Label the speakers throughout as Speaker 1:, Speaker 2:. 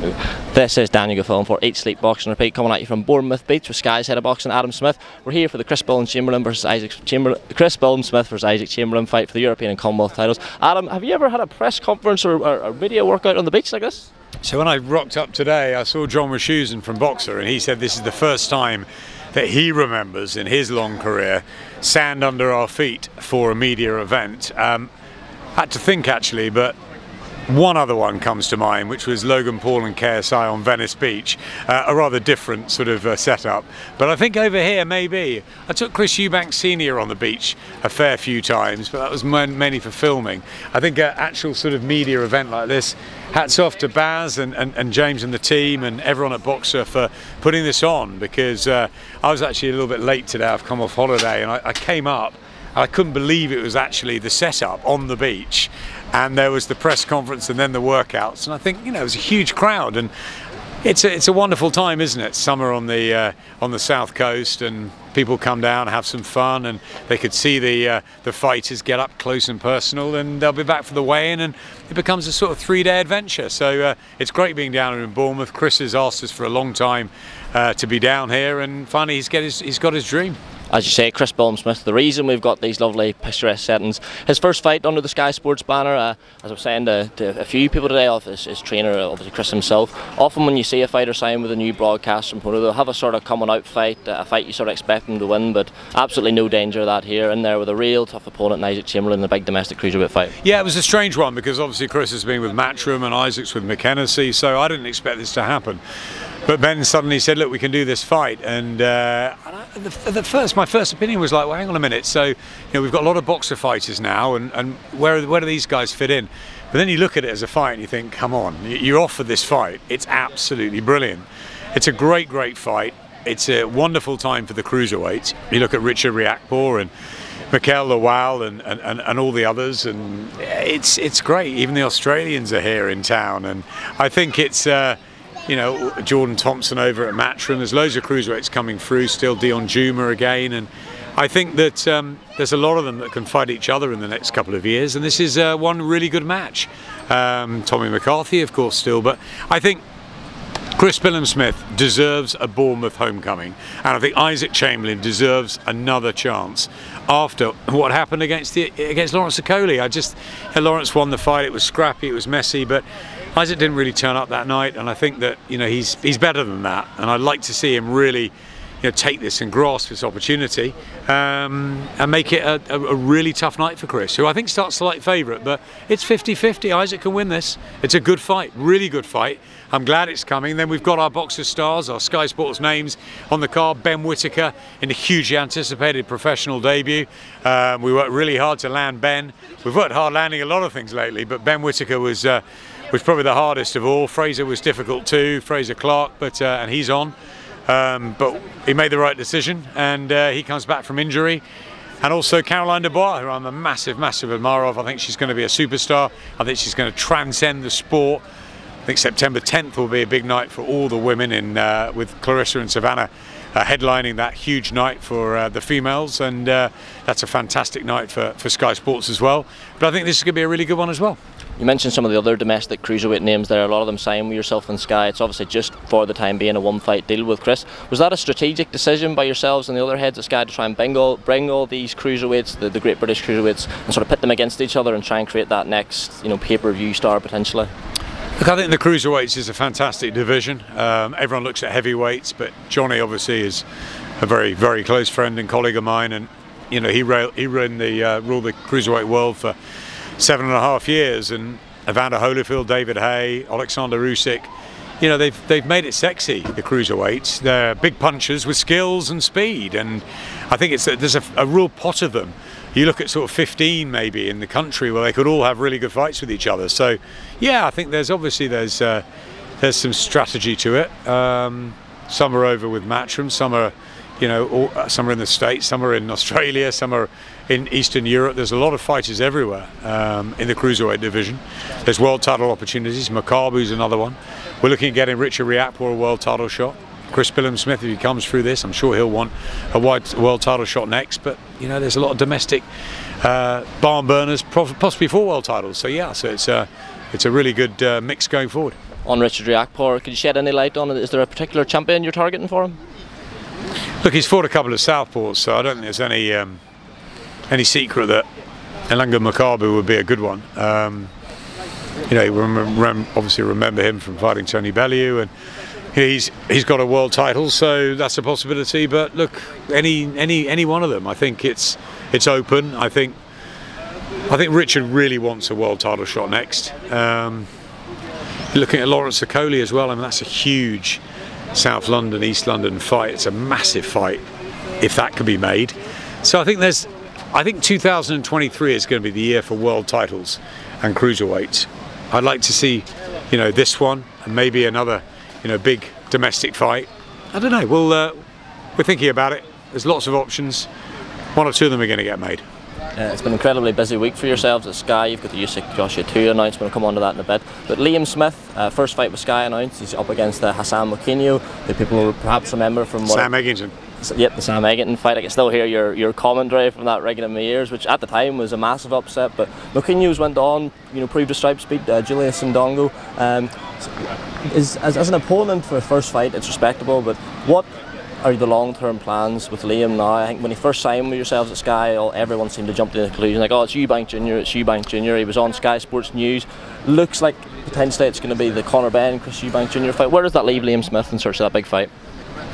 Speaker 1: This is Daniel Gafon for Eat Sleep Boxing Repeat, coming at you from Bournemouth Beach with Sky's Head of Boxing, Adam Smith. We're here for the Chris Billam Smith versus Isaac Chamberlain fight for the European and Commonwealth titles. Adam, have you ever had a press conference or video workout on the beach like this?
Speaker 2: So when I rocked up today, I saw John Wischusen from Boxer, and he said this is the first time that he remembers in his long career sand under our feet for a media event. Had to think actually, but one other one comes to mind, which was Logan Paul and KSI on Venice Beach, a rather different sort of setup. But I think over here, maybe. I took Chris EUBANK Sr. on the beach a fair few times, but that was mainly for filming. I think an actual sort of media event like this, hats off to Baz and James and the team and everyone at Boxer for putting this on, because I was actually a little bit late today. I've come off holiday and I came up. I couldn't believe it was actually the setup on the beach, and there was the press conference and then the workouts, and I think, you know, it was a huge crowd, and it's a wonderful time, isn't it? Summer on the south coast, and people come down, have some fun, and they could see the fighters get up close and personal, and they'll be back for the weigh-in, and it becomes a sort of 3-day adventure. So it's great being down here in Bournemouth. Chris has asked us for a long time to be down here, and finally he's got his dream.
Speaker 1: As you say, Chris Billam Smith, the reason we've got these lovely picturesque settings. His first fight under the Sky Sports banner, as I was saying to a few people today, his trainer, obviously Chris himself, often when you see a fighter sign with a new broadcast from promoter, they'll have a sort of coming out fight, a fight you sort of expect them to win, but absolutely no danger of that here, in there with a real tough opponent in Isaac Chamberlain in a big domestic cruiserweight fight. Yeah,
Speaker 2: it was a strange one, because obviously Chris has been with Matchroom and Isaac's with McKenzie, so I didn't expect this to happen. But Ben suddenly said, look, we can do this fight, and my first opinion was like, well, hang on a minute, so, you know, we've got a lot of Boxer fighters now, and where do these guys fit in? But then you look at it as a fight and you think, come on, you're off for this fight. It's absolutely brilliant. It's a great fight. It's a wonderful time for the cruiserweights. You look at Richard Riakporhe and Mikel Lawal and all the others, and it's great. Even the Australians are here in town, and I think it's you know, Jordan Thompson over at Matchroom. There's loads of cruiserweights coming through still, Dion Juma again, and I think that there's a lot of them that can fight each other in the next couple of years, and this is one really good match. Tommy McCarthy, of course, still, but I think Chris Billam Smith deserves a Bournemouth homecoming, and I think Isaac Chamberlain deserves another chance after what happened against Lawrence Okoli. Lawrence won the fight. It was scrappy, it was messy, but Isaac didn't really turn up that night, and I think that, you know, he's better than that, and I'd like to see him really, you know, take this and grasp this opportunity and make it a really tough night for Chris, who I think starts slight favourite, but it's 50-50. Isaac can win this. It's a good fight, really good fight. I'm glad it's coming. Then we've got our Boxer stars, our Sky Sports names on the card. Ben Whittaker in a hugely anticipated professional debut. We worked really hard to land Ben. We've worked hard landing a lot of things lately, but Ben Whittaker was probably the hardest of all. Fraser was difficult too, Fraser Clark, but and he's on. But he made the right decision, and he comes back from injury. And also Caroline Dubois, who I'm a massive admirer of. I think she's going to be a superstar. I think she's going to transcend the sport. I think September 10th will be a big night for all the women, with Clarissa and Savannah headlining that huge night for the females, and that's a fantastic night for Sky Sports as well. But I think this is going to be a really good one as well.
Speaker 1: You mentioned some of the other domestic cruiserweight names there. A lot of them signed with yourself and Sky. It's obviously just for the time being a one-fight deal with Chris. Was that a strategic decision by yourselves and the other heads at Sky to try and bring all these cruiserweights, the great British cruiserweights, and sort of pit them against each other and try and create that next, you know, pay-per-view star potentially?
Speaker 2: Look, I think the cruiserweights is a fantastic division. Everyone looks at heavyweights, but Johnny obviously is a very close friend and colleague of mine, and, you know, he ruled the cruiserweight world for 7.5 years, and Evander Holyfield, David Haye, Alexander Usyk, you know, they've made it sexy, the cruiserweights. They're big punchers with skills and speed, and I think there's a real pot of them. You look at sort of 15 maybe in the country where they could all have really good fights with each other. So yeah, I think there's some strategy to it. Some are over with Matchroom, some are, you know, some are in the States, some are in Australia, some are in Eastern Europe. There's a lot of fighters everywhere in the cruiserweight division. There's world title opportunities. Makabu's another one. We're looking at getting Richard Riakporhe a world title shot. Chris Billam Smith, if he comes through this, I'm sure he'll want a world title shot next. But, you know, there's a lot of domestic barn burners, possibly for world titles. So yeah, so it's a really good mix going forward.
Speaker 1: on Richard Riakporhe. Could you shed any light on it? Is there a particular champion you're targeting for him?
Speaker 2: Look, he's fought a couple of southpaws, so I don't think there's any secret that Ilunga Makabu would be a good one. You know, you obviously remember him from fighting Tony Bellew, and he's got a world title, so that's a possibility. But look, any one of them, I think it's open. I think Richard really wants a world title shot next. Looking at Lawrence Okoli as well, I mean, that's a huge South London, East London fight. It's a massive fight if that can be made. So I think 2023 is going to be the year for world titles and cruiserweights. I'd like to see, you know, this one and maybe another, you know, big domestic fight. I don't know. We're thinking about it. There's lots of options. One or two of them are going to get made.
Speaker 1: It's been an incredibly busy week for yourselves at Sky. You've got the Usyk Joshua 2 announcement. We'll come on to that in a bit. But Liam Smith, first fight with Sky announced. He's up against Hassan Mwakinyo, who people will perhaps remember from
Speaker 2: Sam Eggington.
Speaker 1: Yep, the Sam Eggington fight. I can still hear your commentary from that ringing in my ears, which at the time was a massive upset. But Mwakinyo's went on, you know, proved a stripes, beat Julius Ndongo. As an opponent for a first fight, it's respectable. But what are the long-term plans with Liam now? I think when he first signed with yourselves at Sky, everyone seemed to jump to the conclusion like, oh, it's EUBANK Junior, it's EUBANK Junior. He was on Sky Sports News. Looks like potentially it's going to be the Conor Benn, Chris EUBANK Junior fight. Where does that leave Liam Smith in search of that big fight?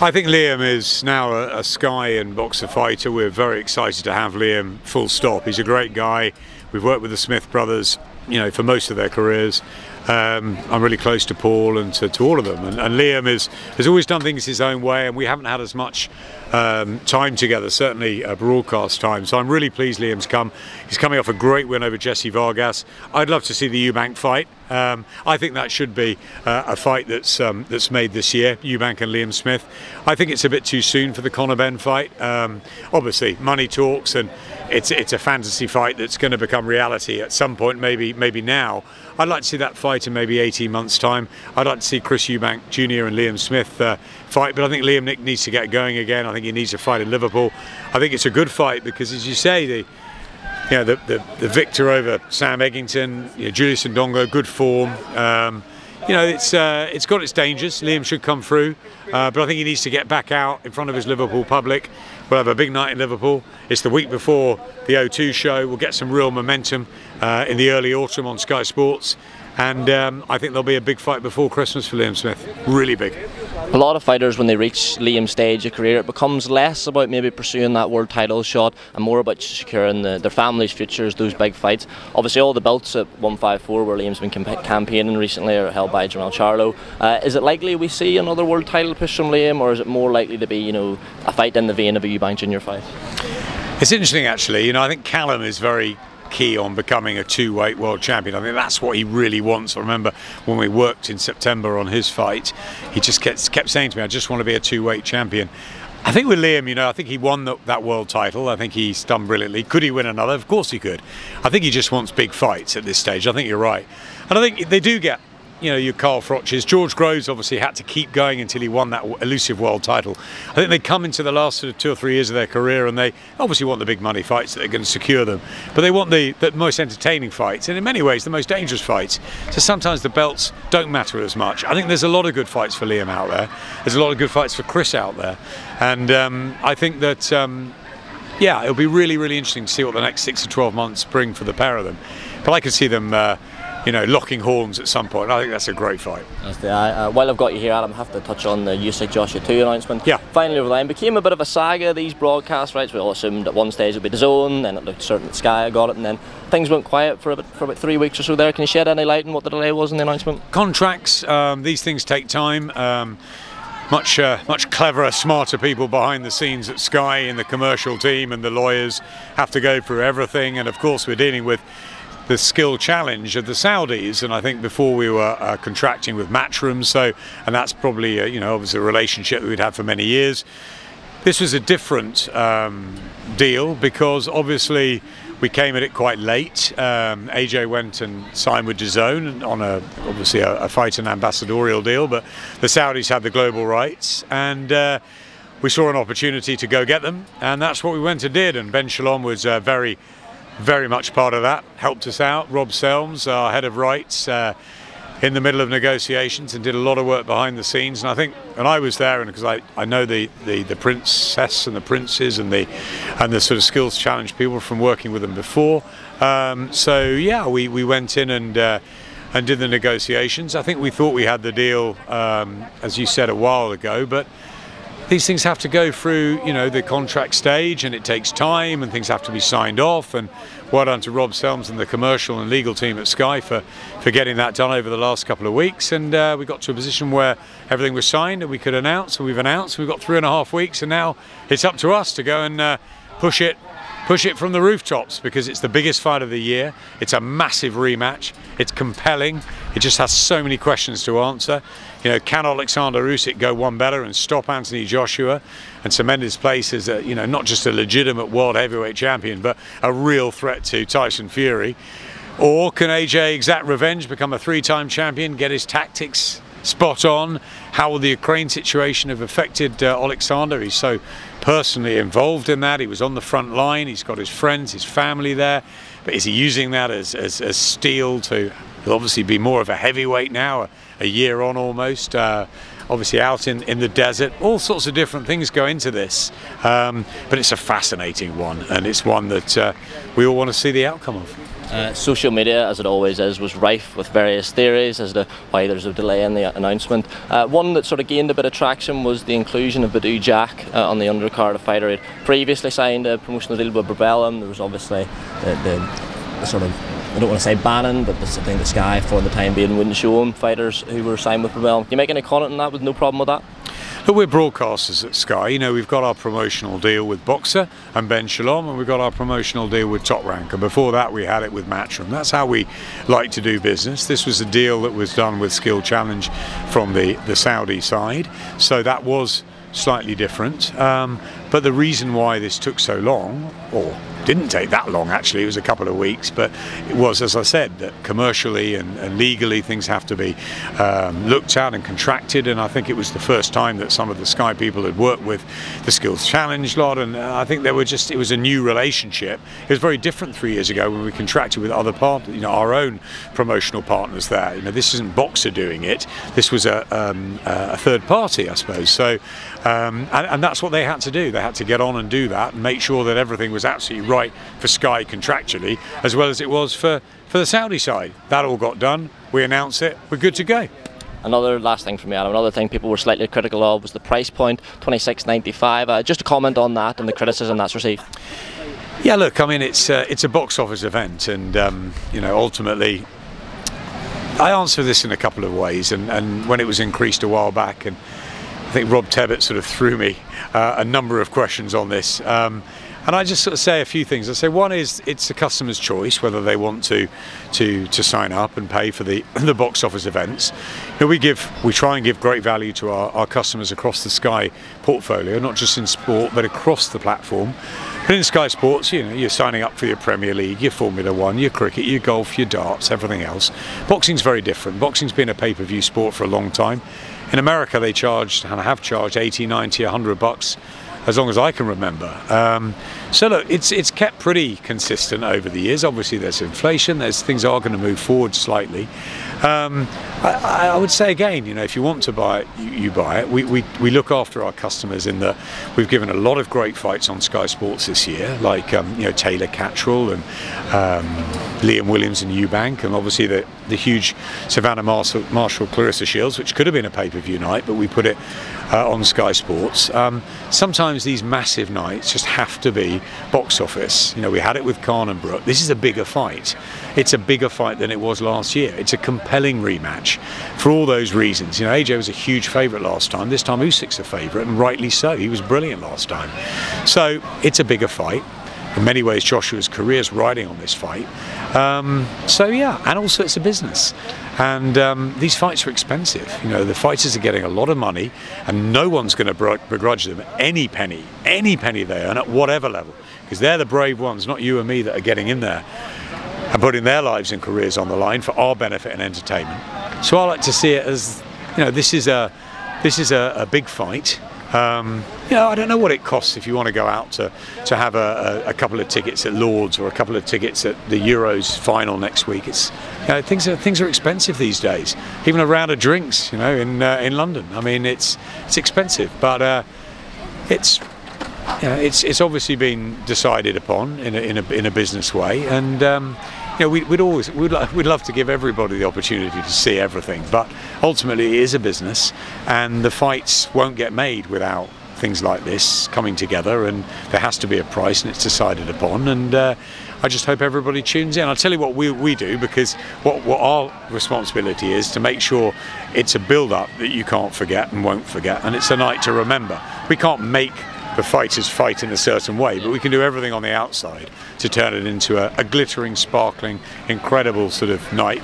Speaker 2: I think Liam is now a Sky and boxer fighter. We're very excited to have Liam, full stop. He's a great guy. We've worked with the Smith brothers, you know, for most of their careers. I'm really close to Paul and to all of them, and Liam has always done things his own way, and we haven't had as much time together, certainly broadcast time, so I'm really pleased Liam's come. He's coming off a great win over Jesse Vargas. I'd love to see the EUBANK fight. I think that should be a fight that's made this year, EUBANK and Liam Smith. I think it's a bit too soon for the Conor Benn fight. Obviously money talks, and it's a fantasy fight that's going to become reality at some point, maybe now. I'd like to see that fight in maybe 18 months time. I'd like to see Chris EUBANK Jr. and Liam Smith fight, but I think Liam needs to get going again. I think he needs a fight in Liverpool. I think it's a good fight because, as you say, the victor over Sam Eggington, you know, Julius Ndongo, good form. You know, it's got its dangers. Liam should come through, but I think he needs to get back out in front of his Liverpool public. We'll have a big night in Liverpool. It's the week before the O2 show. We'll get some real momentum in the early autumn on Sky Sports, and I think there'll be a big fight before Christmas for Liam Smith. Really big.
Speaker 1: A lot of fighters, when they reach Liam's stage of career, it becomes less about maybe pursuing that world title shot and more about securing their family's futures, those big fights. Obviously all the belts at 154 where Liam's been campaigning recently are held by Jermell Charlo. Is it likely we see another world title push from Liam, or is it more likely to be, you know, a fight in the vein of a EUBANK Junior fight?
Speaker 2: It's interesting actually. You know, I think Callum is very key on becoming a two-weight world champion. I mean, that's what he really wants. I remember when we worked in September on his fight, he just kept saying to me, I just want to be a two-weight champion. I think with Liam, you know, I think he won that world title. I think he's done brilliantly. Could he win another? Of course he could. I think he just wants big fights at this stage. I think you're right. And I think they do get, you know, your Carl Froch's. George Groves obviously had to keep going until he won that elusive world title. I think they come into the last sort of 2 or 3 years of their career, and they obviously want the big money fights that are going to secure them, but they want the most entertaining fights, and in many ways the most dangerous fights. So sometimes the belts don't matter as much. I think there's a lot of good fights for Liam out there. There's a lot of good fights for Chris out there, and I think that yeah, it'll be really, really interesting to see what the next 6 to 12 months bring for the pair of them. But I could see them you know, locking horns at some point. I think that's a great fight.
Speaker 1: While I've got you here, Adam, I have to touch on the Usyk Joshua 2 announcement.
Speaker 2: Yeah.
Speaker 1: Finally over the line. Became a bit of a saga, these broadcast rights. We all assumed at one stage it would be DAZN, then it looked certain that Sky got it, and then things went quiet for about 3 weeks or so there. Can you shed any light on what the delay was in the announcement?
Speaker 2: Contracts, these things take time. Much cleverer, smarter people behind the scenes at Sky and the commercial team and the lawyers have to go through everything, and of course we're dealing with the skill challenge of the Saudis, and I think before we were contracting with Matchroom, so, and that's probably you know, obviously a relationship that we'd had for many years. This was a different deal because obviously we came at it quite late. AJ went and signed with DAZN on obviously a fight and ambassadorial deal, but the Saudis had the global rights, and we saw an opportunity to go get them, and that's what we went and did. And Ben Shalom was very much part of that, helped us out. Rob Selms, our head of rights, in the middle of negotiations and did a lot of work behind the scenes. And I think, and I was there, and because I know the princess and the princes and the sort of skills challenge people from working with them before. So yeah, we went in and did the negotiations. I think we thought we had the deal, as you said a while ago, but these things have to go through, you know, the contract stage, and it takes time, and things have to be signed off. And well done to Rob Selms and the commercial and legal team at Sky for getting that done over the last couple of weeks. And we got to a position where everything was signed and we could announce, and we've announced. We've got 3.5 weeks, and now it's up to us to go and push it from the rooftops, because it's the biggest fight of the year. It's a massive rematch. It's compelling. It just has so many questions to answer. You know, can Alexander Usyk go one better and stop Anthony Joshua and cement his place as a, you know, not just a legitimate world heavyweight champion, but a real threat to Tyson Fury? Or can AJ exact revenge, become a 3-time champion, get his tactics spot on? How will the Ukraine situation have affected Alexander? He's so personally involved in that. He was on the front line. He's got his friends, his family there. But is he using that as steel to, he'll obviously be more of a heavyweight now, a year on almost, obviously out in the desert. All sorts of different things go into this, but it's a fascinating one, and it's one that we all want to see the outcome of.
Speaker 1: Social media, as it always is, was rife with various theories as to why there's a delay in the announcement. One that sort of gained a bit of traction was the inclusion of Badou Jack on the undercard. A fighter had previously signed a promotional deal with Bellum. There was obviously the sort of, I don't want to say banning, but I think the Sky for the time being wouldn't show him fighters who were signed with Bellum. Can you make any comment on that? With no problem with that?
Speaker 2: But we're broadcasters at Sky. You know, we've got our promotional deal with Boxer and Ben Shalom, and we've got our promotional deal with Top Rank, and before that we had it with Matchroom. That's how we like to do business. This was a deal that was done with Skill Challenge from the Saudi side, so that was slightly different. But the reason why this took so long, or didn't take that long actually, it was a couple of weeks, but it was, as I said, that commercially and legally things have to be looked at and contracted. And I think it was the first time that some of the Sky people had worked with the Skills Challenge lot, and I think they were just, it was a new relationship. It was very different 3 years ago when we contracted with other partners, you know, our own promotional partners there. You know, this isn't Boxer doing it, this was a third party, I suppose. So and that's what they had to do. They had to get on and do that and make sure that everything was absolutely right for Sky contractually, as well as it was for the Saudi side. That all got done. We announced it. We're good to go.
Speaker 1: Another last thing from me, Adam. Another thing people were slightly critical of was the price point, $26.95. Just a comment on that and the criticism that's received.
Speaker 2: Yeah, look, I mean, it's a box office event, and you know, ultimately, I answer this in a couple of ways. And when it was increased a while back, and I think Rob Tebbett sort of threw me a number of questions on this. And I just sort of say a few things. I say one is it's the customer's choice whether they want to sign up and pay for the box office events. You know, we try and give great value to our customers across the Sky portfolio, not just in sport but across the platform. But in Sky Sports, you know, you're signing up for your Premier League, your Formula One, your cricket, your golf, your darts, everything else. Boxing's very different. Boxing's been a pay-per-view sport for a long time. In America they charged, and have charged, 80, 90, 100 bucks as long as I can remember. So look, it's kept pretty consistent over the years. Obviously there's inflation, things are going to move forward slightly. I would say again, you know, if you want to buy it, you buy it. We look after our customers in that we've given a lot of great fights on Sky Sports this year, like you know, Taylor Catterall and Liam Williams and EUBANK, and obviously the huge Savannah Marshall Clarissa Shields, which could have been a pay-per-view night, but we put it on Sky Sports. Sometimes these massive nights just have to be box office. You know, we had it with Khan and Brook. This is a bigger fight. It's a bigger fight than it was last year. It's a compelling rematch for all those reasons. You know, AJ was a huge favourite last time. This time Usyk's a favourite, and rightly so. He was brilliant last time. So it's a bigger fight. In many ways, Joshua's career is riding on this fight. So yeah, and also it's a business. And these fights are expensive. You know, the fighters are getting a lot of money, and no one's going to begrudge them any penny they earn at whatever level, because they're the brave ones, not you and me, that are getting in there and putting their lives and careers on the line for our benefit and entertainment. So I like to see it as, you know, this is a big fight. I don't know what it costs if you want to go out to have a couple of tickets at Lord's or a couple of tickets at the Euros final next week. It's things are expensive these days. Even a round of drinks, in London. I mean, it's expensive, but it's obviously been decided upon in a business way, and we'd love to give everybody the opportunity to see everything, but ultimately it is a business, and the fights won't get made without things like this coming together, and there has to be a price, and it's decided upon, and I just hope everybody tunes in. I'll tell you what we do, because what our responsibility is to make sure it's a build-up that you can't forget and won't forget, and it's a night to remember. We can't make the fighters fight in a certain way, but we can do everything on the outside to turn it into a glittering, sparkling, incredible sort of night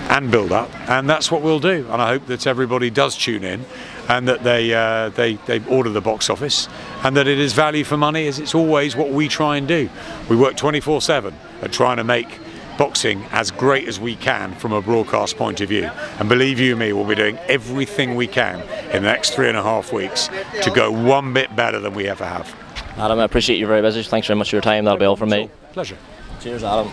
Speaker 2: and build up, and that's what we'll do. And I hope that everybody does tune in, and that they order the box office, and that it is value for money, as it's always what we try and do. We work 24/7 at trying to make boxing as great as we can from a broadcast point of view, and believe you me, we'll be doing everything we can in the next 3.5 weeks to go one bit better than we ever have.
Speaker 1: Adam, I appreciate you very busy. Thanks very much for your time. That'll be all from me.
Speaker 2: Pleasure.
Speaker 1: Cheers, Adam.